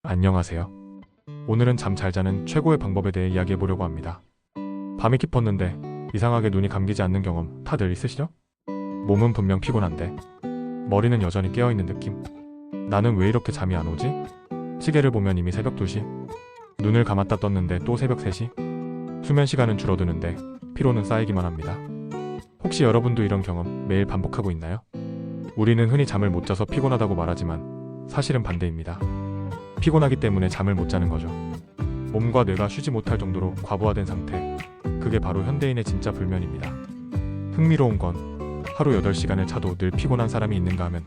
안녕하세요. 오늘은 잠 잘 자는 최고의 방법에 대해 이야기해 보려고 합니다. 밤이 깊었는데 이상하게 눈이 감기지 않는 경험 다들 있으시죠? 몸은 분명 피곤한데 머리는 여전히 깨어있는 느낌? 나는 왜 이렇게 잠이 안 오지? 시계를 보면 이미 새벽 2시? 눈을 감았다 떴는데 또 새벽 3시? 수면 시간은 줄어드는데 피로는 쌓이기만 합니다. 혹시 여러분도 이런 경험 매일 반복하고 있나요? 우리는 흔히 잠을 못 자서 피곤하다고 말하지만 사실은 반대입니다. 피곤하기 때문에 잠을 못 자는 거죠. 몸과 뇌가 쉬지 못할 정도로 과부하된 상태. 그게 바로 현대인의 진짜 불면입니다. 흥미로운 건 하루 8시간을 자도 늘 피곤한 사람이 있는가 하면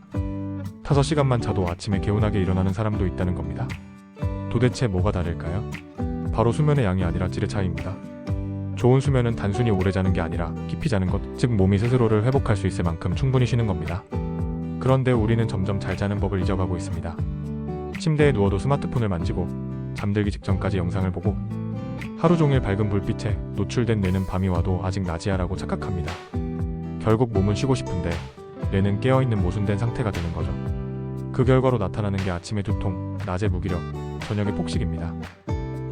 5시간만 자도 아침에 개운하게 일어나는 사람도 있다는 겁니다. 도대체 뭐가 다를까요? 바로 수면의 양이 아니라 질의 차이입니다. 좋은 수면은 단순히 오래 자는 게 아니라 깊이 자는 것, 즉 몸이 스스로를 회복할 수 있을 만큼 충분히 쉬는 겁니다. 그런데 우리는 점점 잘 자는 법을 잊어가고 있습니다. 침대에 누워도 스마트폰을 만지고 잠들기 직전까지 영상을 보고 하루 종일 밝은 불빛에 노출된 뇌는 밤이 와도 아직 낮이야 라고 착각합니다. 결국 몸은 쉬고 싶은데 뇌는 깨어있는 모순된 상태가 되는 거죠. 그 결과로 나타나는 게 아침에 두통, 낮에 무기력, 저녁에 폭식입니다.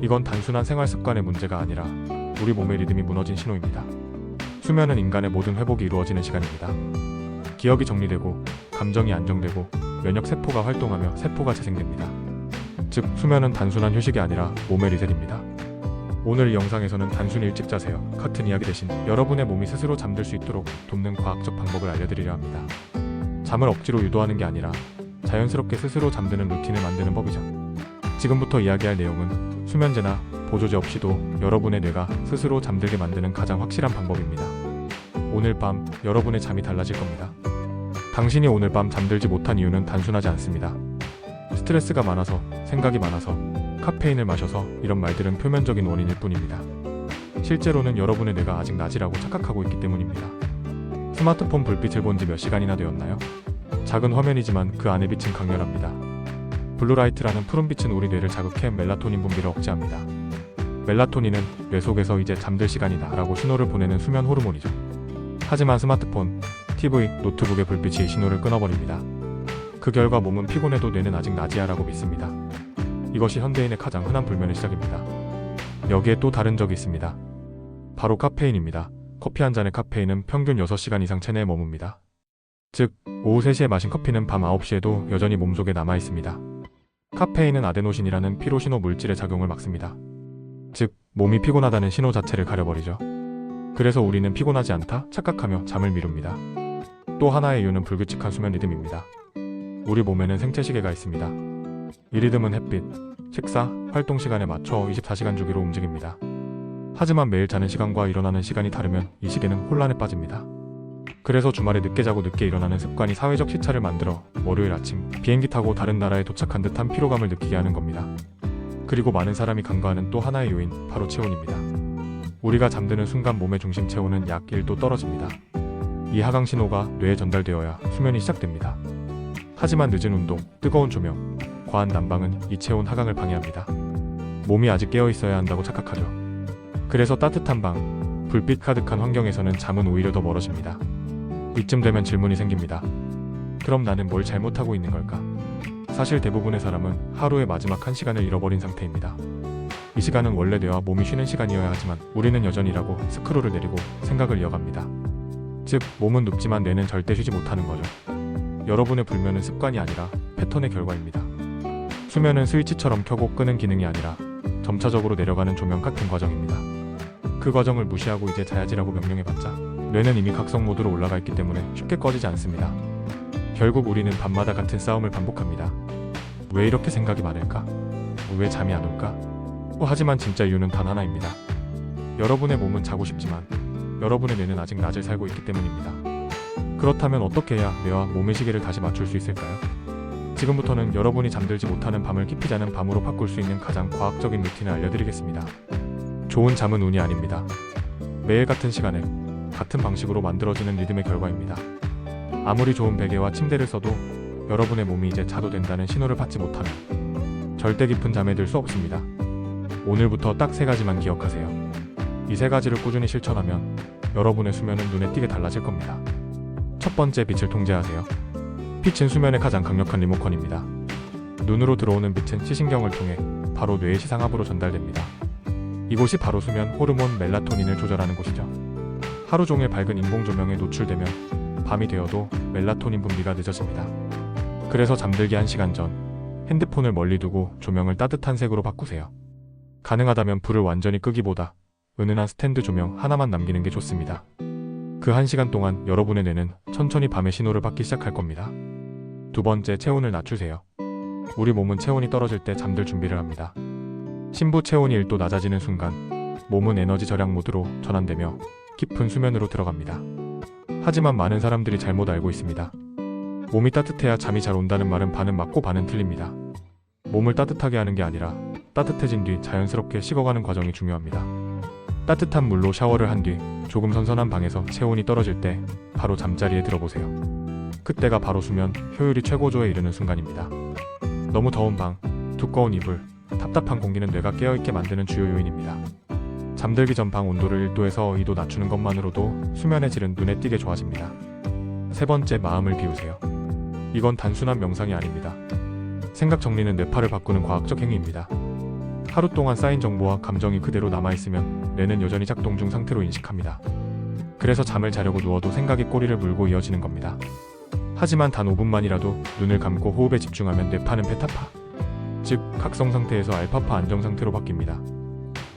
이건 단순한 생활 습관의 문제가 아니라 우리 몸의 리듬이 무너진 신호입니다. 수면은 인간의 모든 회복이 이루어지는 시간입니다. 기억이 정리되고 감정이 안정되고 면역 세포가 활동하며 세포가 재생됩니다. 즉 수면은 단순한 휴식이 아니라 몸의 리셋입니다. 오늘 이 영상에서는 단순히 일찍 자세요 같은 이야기 대신 여러분의 몸이 스스로 잠들 수 있도록 돕는 과학적 방법을 알려드리려 합니다. 잠을 억지로 유도하는 게 아니라 자연스럽게 스스로 잠드는 루틴을 만드는 법이죠. 지금부터 이야기할 내용은 수면제나 보조제 없이도 여러분의 뇌가 스스로 잠들게 만드는 가장 확실한 방법입니다. 오늘 밤 여러분의 잠이 달라질 겁니다. 당신이 오늘 밤 잠들지 못한 이유는 단순하지 않습니다. 스트레스가 많아서, 생각이 많아서, 카페인을 마셔서 이런 말들은 표면적인 원인일 뿐입니다. 실제로는 여러분의 뇌가 아직 낮이라고 착각하고 있기 때문입니다. 스마트폰 불빛을 본 지 몇 시간이나 되었나요? 작은 화면이지만 그 안의 빛은 강렬합니다. 블루라이트라는 푸른빛은 우리 뇌를 자극해 멜라토닌 분비를 억제합니다. 멜라토닌은 뇌 속에서 이제 잠들 시간이다 라고 신호를 보내는 수면 호르몬이죠. 하지만 스마트폰, TV, 노트북의 불빛이 신호를 끊어버립니다. 그 결과 몸은 피곤해도 뇌는 아직 낮이야 라고 믿습니다. 이것이 현대인의 가장 흔한 불면의 시작입니다. 여기에 또 다른 적이 있습니다. 바로 카페인입니다. 커피 한 잔의 카페인은 평균 6시간 이상 체내에 머뭅니다. 즉, 오후 3시에 마신 커피는 밤 9시에도 여전히 몸속에 남아있습니다. 카페인은 아데노신이라는 피로신호 물질의 작용을 막습니다. 즉, 몸이 피곤하다는 신호 자체를 가려버리죠. 그래서 우리는 피곤하지 않다 착각하며 잠을 미룹니다. 또 하나의 이유는 불규칙한 수면 리듬입니다. 우리 몸에는 생체시계가 있습니다. 이 리듬은 햇빛, 식사, 활동 시간에 맞춰 24시간 주기로 움직입니다. 하지만 매일 자는 시간과 일어나는 시간이 다르면 이 시계는 혼란에 빠집니다. 그래서 주말에 늦게 자고 늦게 일어나는 습관이 사회적 시차를 만들어 월요일 아침 비행기 타고 다른 나라에 도착한 듯한 피로감을 느끼게 하는 겁니다. 그리고 많은 사람이 간과하는 또 하나의 요인, 바로 체온입니다. 우리가 잠드는 순간 몸의 중심 체온은 약 1도 떨어집니다. 이 하강 신호가 뇌에 전달되어야 수면이 시작됩니다. 하지만 늦은 운동, 뜨거운 조명, 과한 난방은 이 체온 하강을 방해합니다. 몸이 아직 깨어 있어야 한다고 착각하죠. 그래서 따뜻한 방, 불빛 가득한 환경에서는 잠은 오히려 더 멀어집니다. 이쯤 되면 질문이 생깁니다. 그럼 나는 뭘 잘못하고 있는 걸까? 사실 대부분의 사람은 하루의 마지막 1시간을 잃어버린 상태입니다. 이 시간은 원래 뇌와 몸이 쉬는 시간이어야 하지만 우리는 여전히 일하고 스크롤을 내리고 생각을 이어갑니다. 즉, 몸은 눕지만 뇌는 절대 쉬지 못하는 거죠. 여러분의 불면은 습관이 아니라 패턴의 결과입니다. 수면은 스위치처럼 켜고 끄는 기능이 아니라 점차적으로 내려가는 조명 같은 과정입니다. 그 과정을 무시하고 이제 자야지라고 명령해봤자 뇌는 이미 각성 모드로 올라가 있기 때문에 쉽게 꺼지지 않습니다. 결국 우리는 밤마다 같은 싸움을 반복합니다. 왜 이렇게 생각이 많을까? 왜 잠이 안 올까? 하지만 진짜 이유는 단 하나입니다. 여러분의 몸은 자고 싶지만 여러분의 뇌는 아직 낮을 살고 있기 때문입니다. 그렇다면 어떻게 해야 뇌와 몸의 시계를 다시 맞출 수 있을까요? 지금부터는 여러분이 잠들지 못하는 밤을 깊이 자는 밤으로 바꿀 수 있는 가장 과학적인 루틴을 알려드리겠습니다. 좋은 잠은 운이 아닙니다. 매일 같은 시간에 같은 방식으로 만들어지는 리듬의 결과입니다. 아무리 좋은 베개와 침대를 써도 여러분의 몸이 이제 자도 된다는 신호를 받지 못하면 절대 깊은 잠에 들 수 없습니다. 오늘부터 딱 3가지만 기억하세요. 이 3가지를 꾸준히 실천하면 여러분의 수면은 눈에 띄게 달라질 겁니다. 첫 번째, 빛을 통제하세요. 빛은 수면의 가장 강력한 리모컨입니다. 눈으로 들어오는 빛은 시신경을 통해 바로 뇌의 시상압으로 전달됩니다. 이곳이 바로 수면 호르몬 멜라토닌을 조절하는 곳이죠. 하루 종일 밝은 인공 조명에 노출되면 밤이 되어도 멜라토닌 분비가 늦어집니다. 그래서 잠들기 1시간 전 핸드폰을 멀리 두고 조명을 따뜻한 색으로 바꾸세요. 가능하다면 불을 완전히 끄기보다 은은한 스탠드 조명 하나만 남기는 게 좋습니다. 그 1시간 동안 여러분의 뇌는 천천히 밤의 신호를 받기 시작할 겁니다. 두 번째, 체온을 낮추세요. 우리 몸은 체온이 떨어질 때 잠들 준비를 합니다. 심부 체온이 1도 낮아지는 순간 몸은 에너지 절약 모드로 전환되며 깊은 수면으로 들어갑니다. 하지만 많은 사람들이 잘못 알고 있습니다. 몸이 따뜻해야 잠이 잘 온다는 말은 반은 맞고 반은 틀립니다. 몸을 따뜻하게 하는 게 아니라 따뜻해진 뒤 자연스럽게 식어가는 과정이 중요합니다. 따뜻한 물로 샤워를 한 뒤 조금 선선한 방에서 체온이 떨어질 때 바로 잠자리에 들어보세요. 그때가 바로 수면 효율이 최고조에 이르는 순간입니다. 너무 더운 방, 두꺼운 이불, 답답한 공기는 뇌가 깨어있게 만드는 주요 요인입니다. 잠들기 전 방 온도를 1도에서 2도 낮추는 것만으로도 수면의 질은 눈에 띄게 좋아집니다. 세 번째, 마음을 비우세요. 이건 단순한 명상이 아닙니다. 생각 정리는 뇌파를 바꾸는 과학적 행위입니다. 하루 동안 쌓인 정보와 감정이 그대로 남아있으면 뇌는 여전히 작동 중 상태로 인식합니다. 그래서 잠을 자려고 누워도 생각이 꼬리를 물고 이어지는 겁니다. 하지만 단 5분만이라도 눈을 감고 호흡에 집중하면 뇌파는 베타파, 즉 각성 상태에서 알파파 안정 상태로 바뀝니다.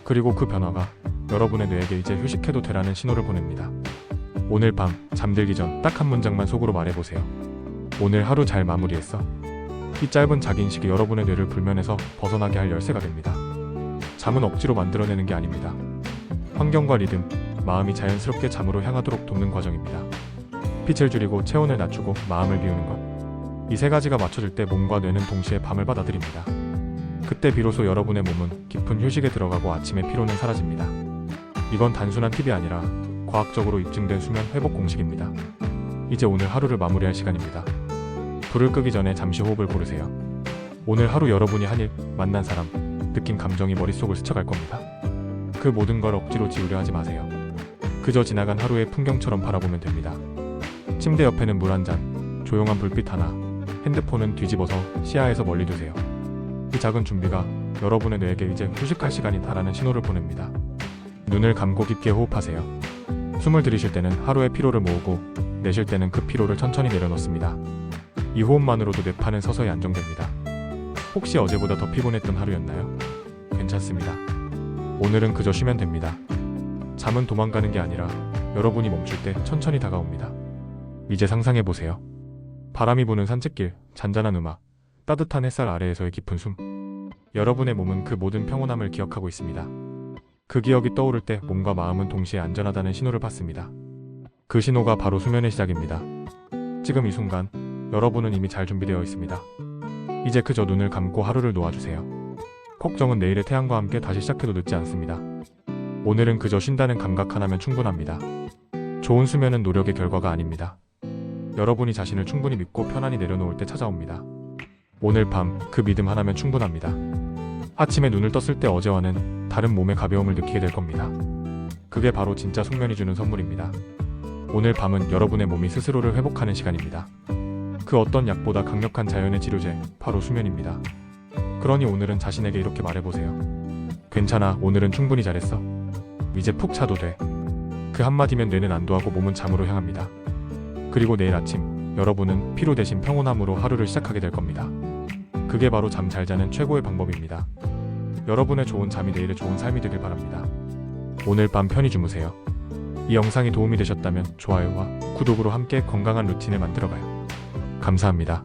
그리고 그 변화가 여러분의 뇌에게 이제 휴식해도 되라는 신호를 보냅니다. 오늘 밤 잠들기 전 딱 한 문장만 속으로 말해보세요. 오늘 하루 잘 마무리했어. 이 짧은 자기인식이 여러분의 뇌를 불면에서 벗어나게 할 열쇠가 됩니다. 잠은 억지로 만들어내는 게 아닙니다. 환경과 리듬, 마음이 자연스럽게 잠으로 향하도록 돕는 과정입니다. 빛을 줄이고 체온을 낮추고 마음을 비우는 것. 이 세 가지가 맞춰질 때 몸과 뇌는 동시에 밤을 받아들입니다. 그때 비로소 여러분의 몸은 깊은 휴식에 들어가고 아침의 피로는 사라집니다. 이건 단순한 팁이 아니라 과학적으로 입증된 수면 회복 공식입니다. 이제 오늘 하루를 마무리할 시간입니다. 불을 끄기 전에 잠시 호흡을 고르세요. 오늘 하루 여러분이 한 일, 만난 사람, 느낀 감정이 머릿속을 스쳐갈 겁니다. 그 모든 걸 억지로 지우려 하지 마세요. 그저 지나간 하루의 풍경처럼 바라보면 됩니다. 침대 옆에는 물 한 잔, 조용한 불빛 하나, 핸드폰은 뒤집어서 시야에서 멀리 두세요. 이 작은 준비가 여러분의 뇌에게 이제 휴식할 시간이 다라는 신호를 보냅니다. 눈을 감고 깊게 호흡하세요. 숨을 들이쉴 때는 하루의 피로를 모으고 내쉴 때는 그 피로를 천천히 내려놓습니다. 이 호흡만으로도 뇌파는 서서히 안정됩니다. 혹시 어제보다 더 피곤했던 하루였나요? 괜찮습니다. 오늘은 그저 쉬면 됩니다. 잠은 도망가는 게 아니라 여러분이 멈출 때 천천히 다가옵니다. 이제 상상해보세요. 바람이 부는 산책길, 잔잔한 음악, 따뜻한 햇살 아래에서의 깊은 숨. 여러분의 몸은 그 모든 평온함을 기억하고 있습니다. 그 기억이 떠오를 때 몸과 마음은 동시에 안전하다는 신호를 받습니다. 그 신호가 바로 수면의 시작입니다. 지금 이 순간 여러분은 이미 잘 준비되어 있습니다. 이제 그저 눈을 감고 하루를 놓아주세요. 걱정은 내일의 태양과 함께 다시 시작해도 늦지 않습니다. 오늘은 그저 쉰다는 감각 하나면 충분합니다. 좋은 수면은 노력의 결과가 아닙니다. 여러분이 자신을 충분히 믿고 편안히 내려놓을 때 찾아옵니다. 오늘 밤 그 믿음 하나면 충분합니다. 아침에 눈을 떴을 때 어제와는 다른 몸의 가벼움을 느끼게 될 겁니다. 그게 바로 진짜 숙면이 주는 선물입니다. 오늘 밤은 여러분의 몸이 스스로를 회복하는 시간입니다. 그 어떤 약보다 강력한 자연의 치료제, 바로 수면입니다. 그러니 오늘은 자신에게 이렇게 말해보세요. 괜찮아, 오늘은 충분히 잘했어. 이제 푹 자도 돼. 그 한마디면 뇌는 안도하고 몸은 잠으로 향합니다. 그리고 내일 아침 여러분은 피로 대신 평온함으로 하루를 시작하게 될 겁니다. 그게 바로 잠 잘 자는 최고의 방법입니다. 여러분의 좋은 잠이 내일의 좋은 삶이 되길 바랍니다. 오늘 밤 편히 주무세요. 이 영상이 도움이 되셨다면 좋아요와 구독으로 함께 건강한 루틴을 만들어가요. 감사합니다.